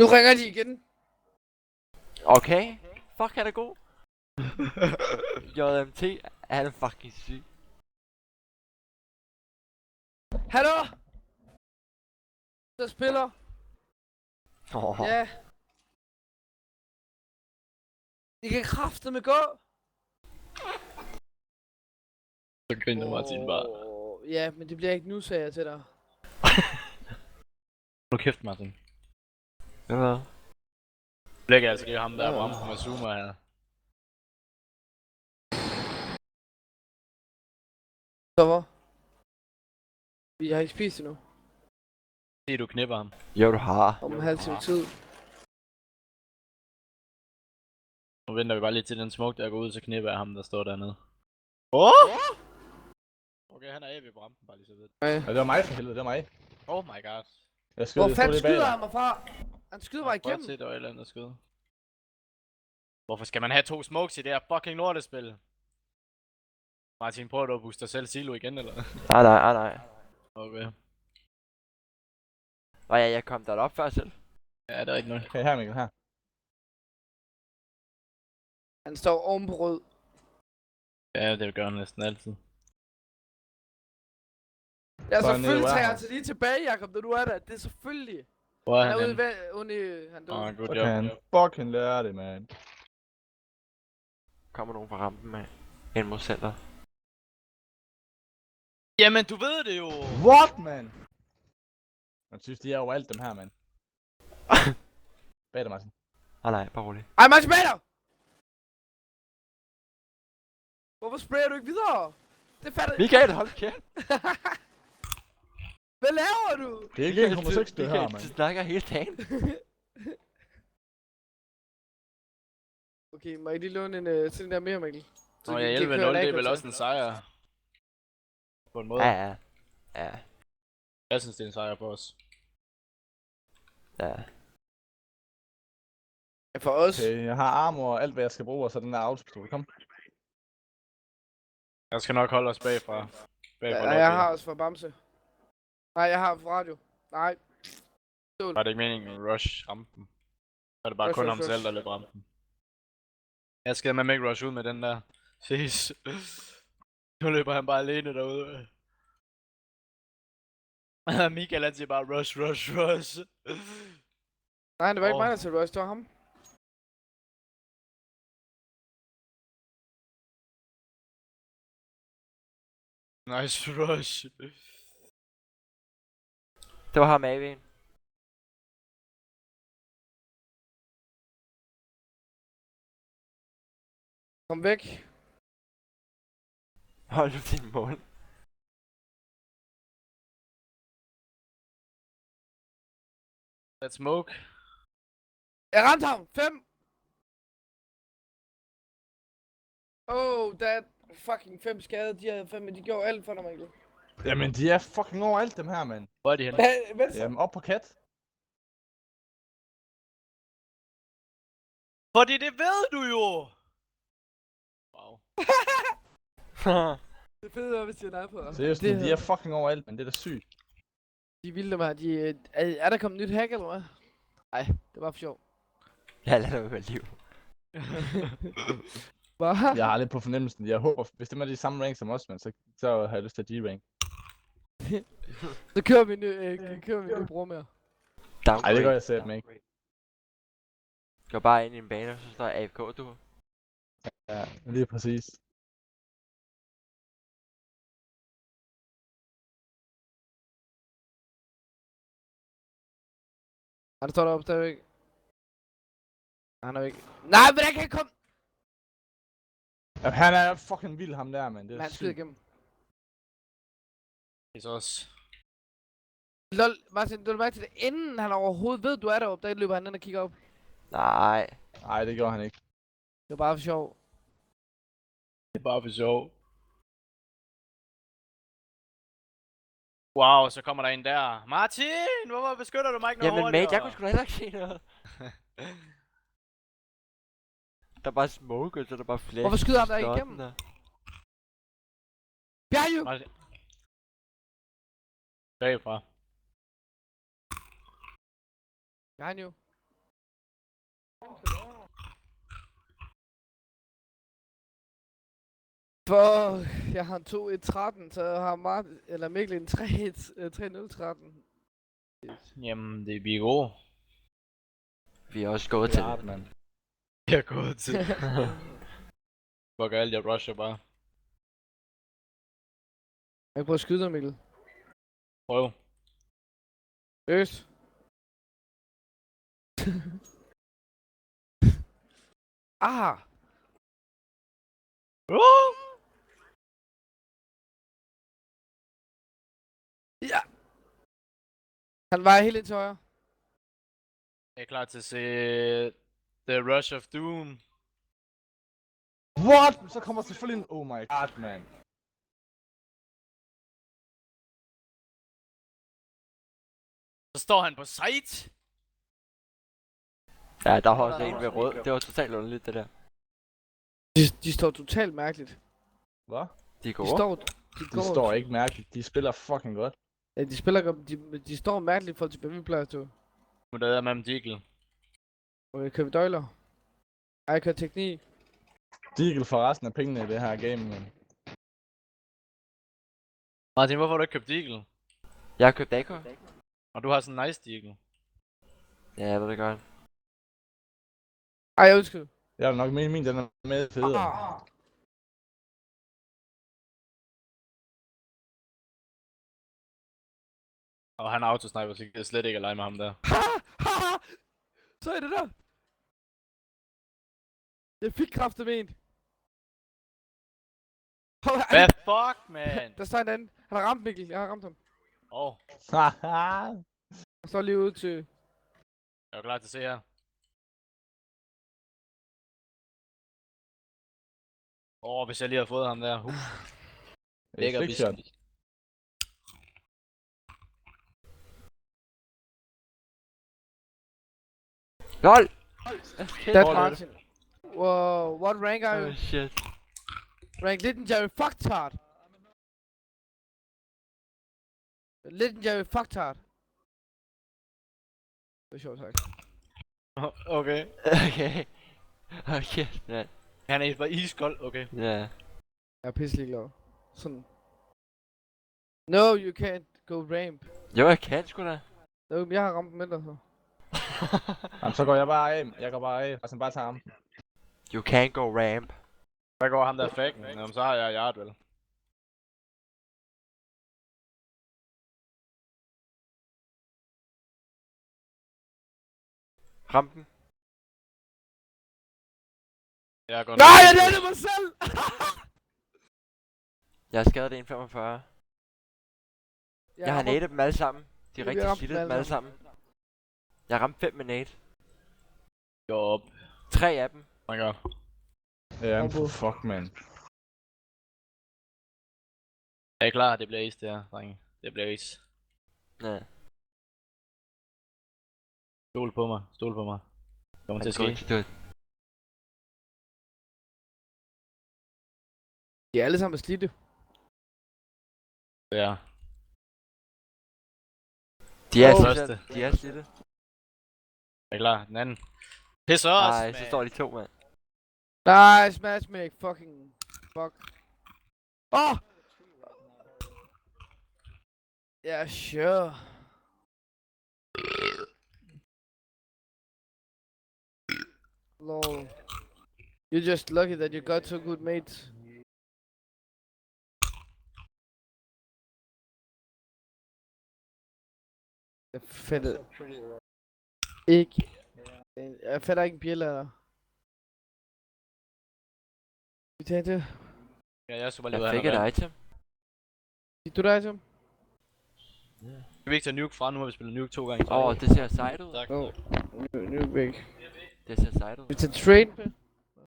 Nu ringer de igen. Okay. Fuck, han er god. JMT, han er fucking syg. Hallo? Der spiller. Ja. I kan kraftedeme gå. Så griner Martin bare. Ja, men det bliver ikke nu, sagde jeg til dig. Nu kæft, Martin. Hvad? Blækker altså, det er ham der er Bramsen med zoomer her. Så hvor? Vi har ikke spist endnu. Se, du knipper ham. Jo, du har. Om en halv time tid. Nu venter vi bare lige til den smoke, der går ud, så knipper jeg ham, der står dernede. Åh! Okay, han er af ved Bramsen, bare lige så vidt. Nej. Ja, det var mig for helvede, det var mig. Oh my god. Jeg skød, Hvor fanden skyder dig. han mig fra? Han skyder mig Prøv at igennem. se, der var et eller andet skud. Hvorfor skal man have 2 smokes i det her fucking lortespil? Martin, prøver du at booste dig selv silo igen, eller? Nej. Okay. Og ja, jeg kom derop før selv. Ja, det er ikke noget. Okay, her Mikkel, her. Han står oven på rød. Ja, det gør han næsten altid. Ja, Så er han selvfølgelig nede i tager han warehouse. til lige tilbage, Jacob, når du er der. Det er selvfølgelig. Hvor er Han han er ude henne? ved, han døde. Good Så job. kan han fucking lære det, man. Kommer nogen fra rampen med. Ind mod center. Jamen, du ved det jo! What, man? Man synes, de er jo alt dem her, man. Bag dig, Martin. Nej, bare rolig. Ej, Martin Bader! Hvorfor sprayer du ikke videre? Det fatter Michael, hold kæft. Hvad laver du? Det er ikke 1,6 det her, Michael, man. du snakker hele dagen. Okay, må jeg lige låne en sådan der mere, Mikkel? Nå ja, 11-0, det er vel også en sejr. På en måde. Ja. Jeg synes, det er en sejr på os. Ja. For os. Okay, jeg har armor og alt, hvad jeg skal bruge, og så den der autopistol. Kom. Jeg skal nok holde os bagfra. Ja, jeg har også for Bamse. Nej, jeg har for radio. Nej. Var det ikke meningen at rush rampen? Så er det bare kun ham selv, der løber rampen. Jeg skal med ikke rush ud med den der. Ses. Nu løber han bare alene derude. Michael han siger bare rush. Nej, det var ikke mig, der til Rush, det var ham. Nice rush. Det var ham AV'en. Kom væk. Hold nu din mund. Let's smoke. Jeg ramte ham. 5. Oh, that fucking 5 skade. De havde fandme, de gjorde alt for dig, Mikkel. Jamen, de er fucking over alt dem her, man. Hvor er de henne? Venstre. Jamen, op på kat. Fordi det ved du jo! Wow. Det er fedt, hvis de er nej på. Seriøst, de er fucking over alt, men det er da sygt. De er vilde, dem her. Er der kommet nyt hack, eller hvad? Nej, det var for sjov. Jeg lader dig være liv. Hvad? Jeg har lidt på fornemmelsen. Jeg håber, hvis det er de samme rank som os, man, så har jeg lyst til at G-rank. Så kører vi en ny bror mere. Ej, det gør jeg selv, men ikke. Gå bare ind i en bane, og så står AFK, du. Ja, lige præcis. Han står deroppe stadigvæk. Han er ikke. Nej, men der kan komme. Jamen, han er fucking vild, ham der, man. Det Men er han skyder sygt. igennem. Det er så også. Lol, Martin, du er mærke til det, inden han overhovedet ved, du er deroppe, der løber han ind og kigger op. Nej. Nej, det gjorde han ikke. Det var bare for sjov. Det er bare for sjov. Wow, så kommer der en der. Martin, hvorfor beskytter du mig ikke noget Jamen hurtigere? mate, jeg kunne sgu da heller ikke se noget. Der er bare smoke, og så er der bare flash. Hvorfor skyder han der Slotten igennem? der. Behind you! Martin. Bagfra. Behind you. For jeg har en 2-1-13, så jeg har Mikkel en 3-0-13. Jamen, det bliver gode. Vi er også gået til Ja, det. mand. Jeg er gået til. Fuck alt, jeg rusher bare. Jeg kan prøve at skyde dig, Mikkel. Prøv. Øst. Ah! Ja! Han var helt ind til højre. Jeg er klar til at se The Rush of Doom. What? Så kommer selvfølgelig en... Oh my god, man. Så står han på site. Ja, der var også en ved rød. Det var totalt underligt, det der. De står totalt mærkeligt. Hvad? De er De gode. står... De står ikke mærkeligt. De spiller fucking godt. Ja, de spiller godt. De står mærkeligt i forhold til, hvad vi plejer at stå. Nu der er med en Deagle. Okay, kører vi døjler? Ej, jeg kører teknik. Deagle for resten af pengene i det her game, man. Martin, hvorfor har du ikke købt Deagle? Jeg har købt Dako. Og du har sådan en nice Deagle. Ja, jeg ved det godt. Ej, jeg undskyld. Jeg vil nok mene, min den er med federe. Og han er autosniper, så jeg kan slet ikke at lege med ham der. Så er det der. Jeg fik kraftet med en. Hvad fuck, man? Der står en anden. Han har ramt Mikkel. Jeg har ramt ham. Haha. Han står lige ude til... Jeg er klar til at se her. Hvis jeg lige har fået ham der. Lækker Flickshot. biscuit. LOL! That's Martin. Whoa, what rank are you? Oh shit. Rank legendary fucktard. Legendary fucktard. Det er sjovt sagt. Okay. Okay. Okay, ja. Han er bare iskold, okay. Ja. Jeg er pisselig glad. Sådan. No, you can't go ramp. Jo, jeg kan sgu da. No, jeg har ramt mindre så. Jamen, så går jeg bare af. Jeg går bare af. Og så bare tager ham. You can't go ramp. Hvad går ham der fækken? Jamen, så har jeg yard vel. Rampen. Jeg går Nej, jeg lavede mig selv! Jeg har skadet 1,45. Jeg har nadet dem alle sammen. De er Vi rigtig ramte slidtet dem dem alle sammen. Jeg har ramt 5 med nade. Gå op. 3 af dem. My god. Ja, fuck, man. Jeg er klar, det bliver ace det her, drenge. Det bliver ace. Ja. Stol på mig, stol på mig. Kommer til at ske. De er alle sammen slidte. Ja. De er Første. slidtet. De er slidtet. Jeg er klar, den anden. Piss os, Nej, så står de to, mand. Nice match, make fucking fuck. Oh! Yeah, sure. Lol. You're just lucky that you got so good mates. Jeg fatter ikke. Jeg fatter ikke en bjælle af dig. Vi tager det. Ja, jeg skulle bare lige Jeg ud fik af et item. Fik du dig, Tom? Skal vi ikke tage nuke fra? Nu har vi spillet nuke 2 gange. Det ser sejt ud. Tak. Nu er vi væk. Det ser sejt ud. Vi tager train.